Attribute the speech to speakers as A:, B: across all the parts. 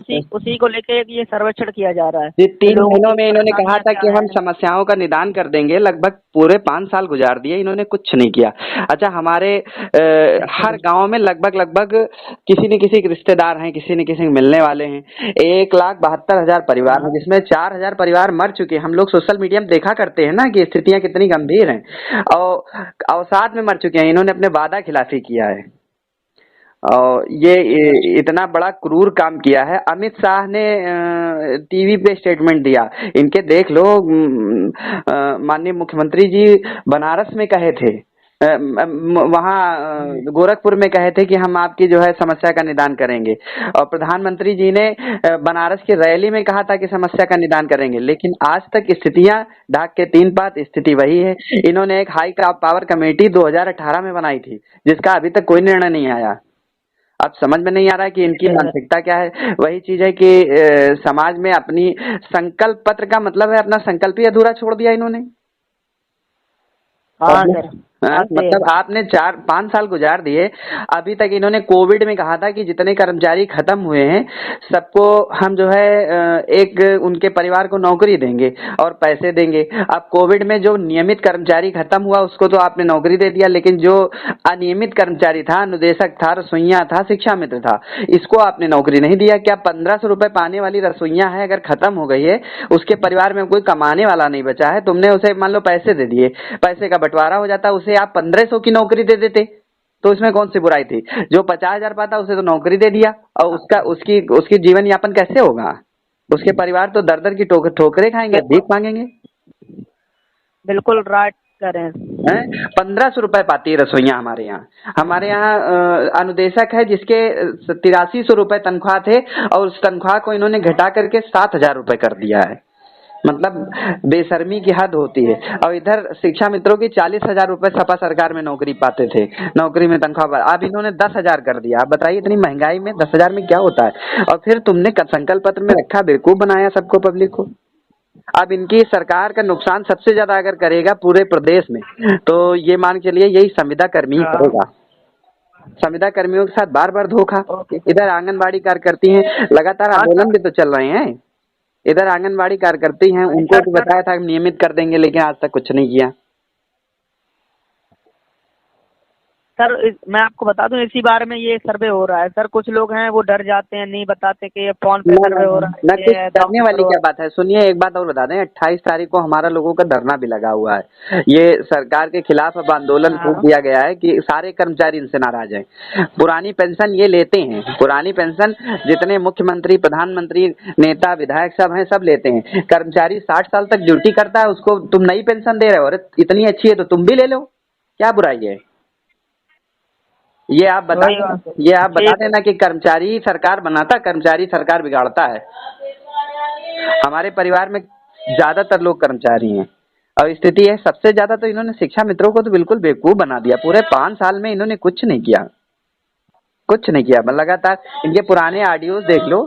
A: उसी उसी को लेके ये सर्वेक्षण किया जा रहा है।
B: ये 3
A: लोगों
B: महीनों
A: की
B: में इन्होंने कहा
A: परेशानियां
B: था
A: क्या
B: कि हम
A: हैं।
B: समस्याओं का निदान कर देंगे, लगभग पूरे 5 साल गुजार दिए, इन्होंने कुछ नहीं किया। अच्छा, हमारे हर गांव में लगभग लगभग किसी न किसी के रिश्तेदार हैं, किसी न किसी के मिलने वाले हैं। 1,72,000 परिवार हैं, जिसमें 4,000 परिवार मर चुके हैं। हम लोग सोशल मीडिया में देखा करते हैं ना कि स्थितियां कितनी गंभीर हैं, और अवसाद में मर चुके हैं। इन्होंने अपने वादा खिलाफी किया है, और ये इतना बड़ा क्रूर काम किया है। अमित शाह ने टीवी पे स्टेटमेंट दिया, इनके देख लो। माननीय मुख्यमंत्री जी बनारस में कहे थे, वहाँ गोरखपुर में कहे थे कि हम आपकी जो है समस्या का निदान करेंगे, और प्रधानमंत्री जी ने बनारस की रैली में कहा था कि समस्या का निदान करेंगे। लेकिन आज तक स्थितियां ढाक के 3 पात, स्थिति वही है। इन्होंने एक हाई पावर कमेटी 2018 में बनाई थी, जिसका अभी तक कोई निर्णय नहीं आया। अब समझ में नहीं आ रहा है कि इनकी मानसिकता क्या है। वही चीज है कि समाज में अपनी संकल्प पत्र का मतलब है अपना संकल्प ही अधूरा छोड़ दिया इन्होंने।
A: हाँ सर,
B: मतलब आपने 4-5 साल गुजार दिए, अभी तक इन्होंने कोविड में कहा था कि जितने कर्मचारी खत्म हुए हैं सबको हम जो है एक उनके परिवार को नौकरी देंगे और पैसे देंगे। अब कोविड में जो नियमित कर्मचारी खत्म हुआ उसको तो आपने नौकरी दे दिया, लेकिन जो अनियमित कर्मचारी था, अनुदेशक था, रसोइया था, शिक्षा मित्र था, इसको आपने नौकरी नहीं दिया। क्या 1,500 रुपए पाने वाली रसोइया है, अगर खत्म हो गई है, उसके परिवार में कोई कमाने वाला नहीं बचा है, तुमने उसे मान लो पैसे दे दिए, पैसे का बंटवारा हो जाता, उसे आप 1,500 की नौकरी दे देते, तो इसमें कौन सी बुराई थी। जो 50,000 पाता उसे तो नौकरी दे दिया, और उसका उसकी उसकी जीवन यापन कैसे होगा। उसके परिवार तो दर दर की ठोकरें खाएंगे, भीख मांगेंगे।
A: बिल्कुल राइट कर रहे हैं।
B: 1,500 रुपए पाती है रसोइया हमारे यहाँ। हमारे यहाँ अनुदेशक है जिसके 8300 रुपए तनख्वाह थे, और उस तनख्वाह को इन्होंने घटा करके 7,000 रुपए कर दिया है। मतलब बेशर्मी की हद होती है। और इधर शिक्षा मित्रों की 40,000 रुपए सपा सरकार में नौकरी पाते थे, नौकरी में तनख्वाह, अब इन्होंने 10,000 कर दिया। आप बताइए इतनी महंगाई में 10,000 में क्या होता है। और फिर तुमने संकल्प पत्र में रखा, बेवकूफ बनाया सबको, पब्लिक को। अब इनकी सरकार का नुकसान सबसे ज्यादा अगर करेगा पूरे प्रदेश में, तो ये मान के लिए यही संविदा कर्मी ही करेगा। संविदा कर्मियों के साथ बार बार धोखा। इधर आंगनबाड़ी कार्यकर्ती हैं, लगातार आंदोलन भी तो चल रहे हैं। इधर आंगनबाड़ी कार्यकर्ती हैं, उनको भी बताया था नियमित कर देंगे, लेकिन आज तक कुछ नहीं किया।
A: सर मैं आपको बता दूं, इसी बारे में ये सर्वे हो रहा है सर। कुछ लोग हैं वो डर जाते हैं, नहीं बताते कि ये फोन पे सर्वे हो रहा
B: ना, कुछ
A: है।
B: डरने वाली क्या बात है। सुनिए, एक बात और बता दें, 28 तारीख को हमारा लोगों का धरना भी लगा हुआ है। ये सरकार के खिलाफ अब आंदोलन फूंक दिया गया है कि सारे कर्मचारी इनसे नाराज हैं। पुरानी पेंशन ये लेते हैं, पुरानी पेंशन जितने मुख्यमंत्री, प्रधानमंत्री, नेता, विधायक सब हैं, सब लेते हैं। कर्मचारी 60 साल तक ड्यूटी करता है, उसको तुम नई पेंशन दे रहे हो। अरे इतनी अच्छी है तो तुम भी ले लो, क्या बुराई है। ये आप बता देना कि कर्मचारी सरकार बनाता, कर्मचारी सरकार बिगाड़ता है। हमारे परिवार में ज्यादातर लोग कर्मचारी हैं, और स्थिति है सबसे ज्यादा तो इन्होंने शिक्षा मित्रों को तो बिल्कुल बेवकूफ बना दिया। पूरे 5 साल में इन्होंने कुछ नहीं किया, कुछ नहीं किया। लगातार इनके पुराने ऑडियोज देख लो,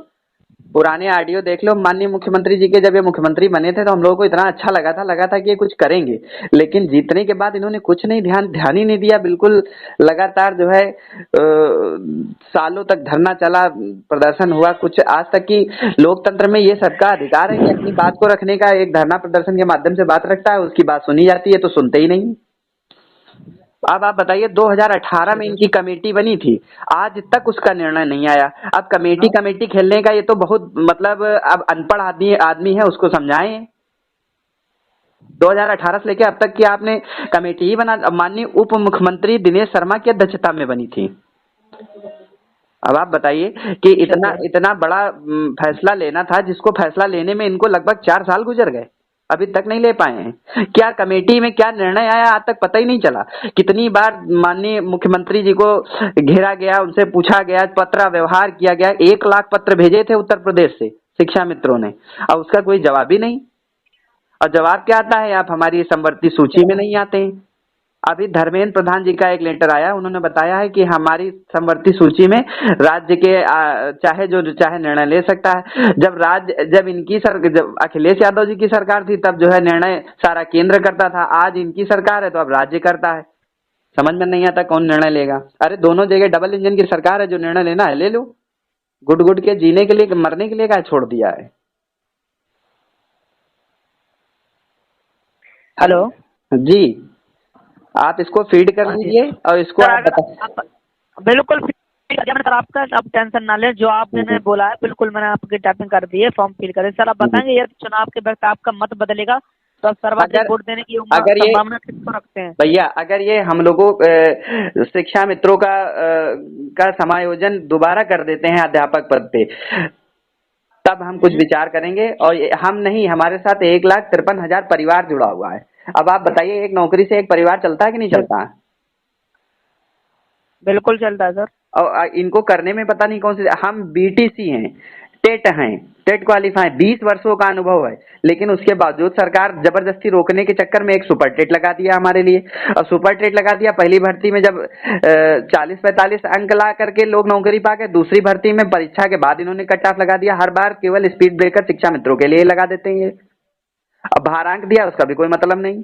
B: पुराने ऑडियो देख लो। माननीय मुख्यमंत्री जी के जब ये मुख्यमंत्री बने थे तो हम लोगों को इतना अच्छा लगा था कि ये कुछ करेंगे, लेकिन जीतने के बाद इन्होंने कुछ नहीं, ध्यान ही नहीं दिया बिल्कुल। लगातार जो है सालों तक धरना चला, प्रदर्शन हुआ, कुछ आज तक की लोकतंत्र में ये सबका अधिकार है कि अपनी बात को रखने का। एक धरना प्रदर्शन के माध्यम से बात रखता है, उसकी बात सुनी जाती है, तो सुनते ही नहीं। अब आप बताइए, 2018 में इनकी कमेटी बनी थी, आज तक उसका निर्णय नहीं आया। अब कमेटी खेलने का ये तो बहुत मतलब, अब अनपढ़ आदमी है, उसको समझाएं। 2018 से लेके अब तक की आपने कमेटी ही बना, माननीय उप मुख्यमंत्री दिनेश शर्मा की अध्यक्षता में बनी थी। अब आप बताइए कि इतना बड़ा फैसला लेना था, जिसको फैसला लेने में इनको लगभग 4 साल गुजर गए, अभी तक नहीं ले पाए हैं। क्या कमेटी में क्या निर्णय आया आज तक पता ही नहीं चला। कितनी बार माननीय मुख्यमंत्री जी को घेरा गया, उनसे पूछा गया, पत्र व्यवहार किया गया। 1 लाख पत्र भेजे थे उत्तर प्रदेश से शिक्षा मित्रों ने, और उसका कोई जवाब ही नहीं। और जवाब क्या आता है, आप हमारी समवर्ती सूची में नहीं आते हैं। अभी धर्मेंद्र प्रधान जी का एक लेटर आया, उन्होंने बताया है कि हमारी समवर्ती सूची में राज्य के चाहे जो चाहे निर्णय ले सकता है। जब इनकी जब अखिलेश यादव जी की सरकार थी तब जो है निर्णय सारा केंद्र करता था, आज इनकी सरकार है तो अब राज्य करता है। समझ में नहीं आता कौन निर्णय लेगा। अरे दोनों जगह डबल इंजन की सरकार है, जो निर्णय लेना है ले लो। गुट गुट के जीने के लिए, मरने के लिए क्या छोड़ दिया है?
A: हेलो
B: जी, आप इसको फीड कर लीजिए और इसको
A: सर,
B: आप
A: अगर
B: बता।
A: आप बिल्कुल सर, आपका आप टेंशन ना लें, जो आपने बोला है बिल्कुल मैंने आपकी टाइपिंग कर दी है, फॉर्म फिल करे। सर आप बताएंगे यदि चुनाव के वक्त आपका मत बदलेगा तो आप सर्वाधिक
B: अगर
A: वोट देने की
B: अगर ये
A: संभावना किसको रखते हैं?
B: भैया, अगर ये हम लोगों शिक्षा मित्रों का समायोजन दोबारा कर देते हैं अध्यापक पद पे, तब हम कुछ विचार करेंगे। और हम नहीं, हमारे साथ 1,53,000 परिवार जुड़ा हुआ है। अब आप बताइए, एक नौकरी से एक परिवार चलता है कि नहीं चलता?
A: बिल्कुल चलता है सर।
B: और इनको करने में पता नहीं कौन सी, हम बीटीसी हैं, टेट हैं, टेट क्वालिफाई, 20 वर्षों का अनुभव है, लेकिन उसके बावजूद सरकार जबरदस्ती रोकने के चक्कर में एक सुपर टेट लगा दिया हमारे लिए। और सुपर टेट लगा दिया, पहली भर्ती में जब 40-45 अंक ला करके लोग नौकरी पा गए, दूसरी भर्ती में परीक्षा के बाद इन्होंने कट ऑफ लगा दिया। हर बार केवल स्पीड ब्रेकर शिक्षा मित्रों के लिए लगा देते हैं ये। अब भारांक दिया, उसका भी कोई मतलब नहीं।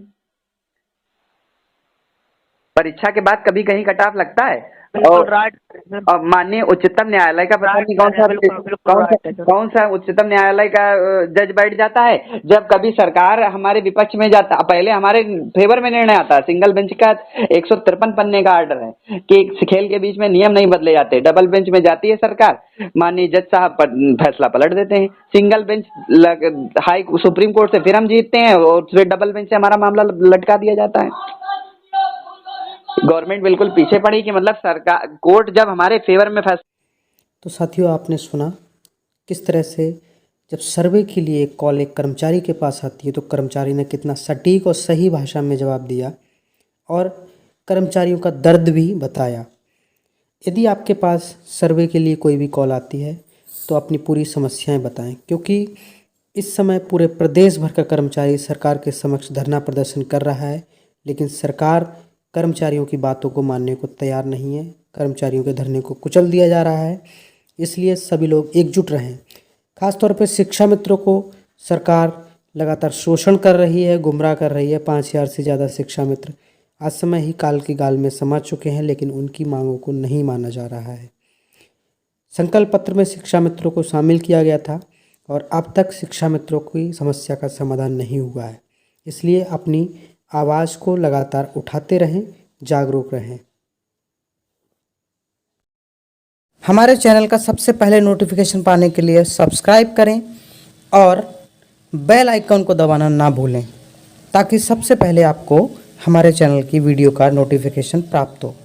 B: परीक्षा के बाद कभी कहीं कट ऑफ लगता है?
A: बिल्कुल राइट।
B: और माननीय उच्चतम न्यायालय का पता नहीं
A: बिल्कुल
B: कौन सा उच्चतम न्यायालय का जज बैठ जाता है जब कभी सरकार हमारे विपक्ष में जाता, पहले हमारे फेवर में निर्णय आता है। सिंगल बेंच का 153 पन्ने का ऑर्डर है कि खेल के बीच में नियम नहीं बदले जाते। डबल बेंच में जाती है सरकार, माननीय जज साहब फैसला पलट देते हैं। Single bench high supreme court से फिर हम जीतते हैं और फिर डबल बेंच से हमारा मामला लटका दिया जाता है। गवर्नमेंट बिल्कुल पीछे पड़ी कि मतलब सरकार, कोर्ट जब हमारे फेवर में फैसला।
C: तो साथियों, आपने सुना किस तरह से जब सर्वे के लिए कॉल एक कर्मचारी के पास आती है तो कर्मचारी ने कितना सटीक और सही भाषा में जवाब दिया और कर्मचारियों का दर्द भी बताया। यदि आपके पास सर्वे के लिए कोई भी कॉल आती है तो अपनी पूरी समस्याएं बताएं, क्योंकि इस समय पूरे प्रदेश भर का कर्मचारी सरकार के समक्ष धरना प्रदर्शन कर रहा है, लेकिन सरकार कर्मचारियों की बातों को मानने को तैयार नहीं है। कर्मचारियों के धरने को कुचल दिया जा रहा है। इसलिए सभी लोग एकजुट रहें। खासतौर पर शिक्षा मित्रों को सरकार लगातार शोषण कर रही है, गुमराह कर रही है। 5,000 से ज़्यादा शिक्षा मित्र आज समय ही काल की गाल में समा चुके हैं, लेकिन उनकी मांगों को नहीं माना जा रहा है। संकल्प पत्र में शिक्षा मित्रों को शामिल किया गया था और अब तक शिक्षा मित्रों की समस्या का समाधान नहीं हुआ है। इसलिए अपनी आवाज़ को लगातार उठाते रहें, जागरूक रहें। हमारे चैनल का सबसे पहले नोटिफिकेशन पाने के लिए सब्सक्राइब करें और बेल आइकन को दबाना ना भूलें, ताकि सबसे पहले आपको हमारे चैनल की वीडियो का नोटिफिकेशन प्राप्त हो।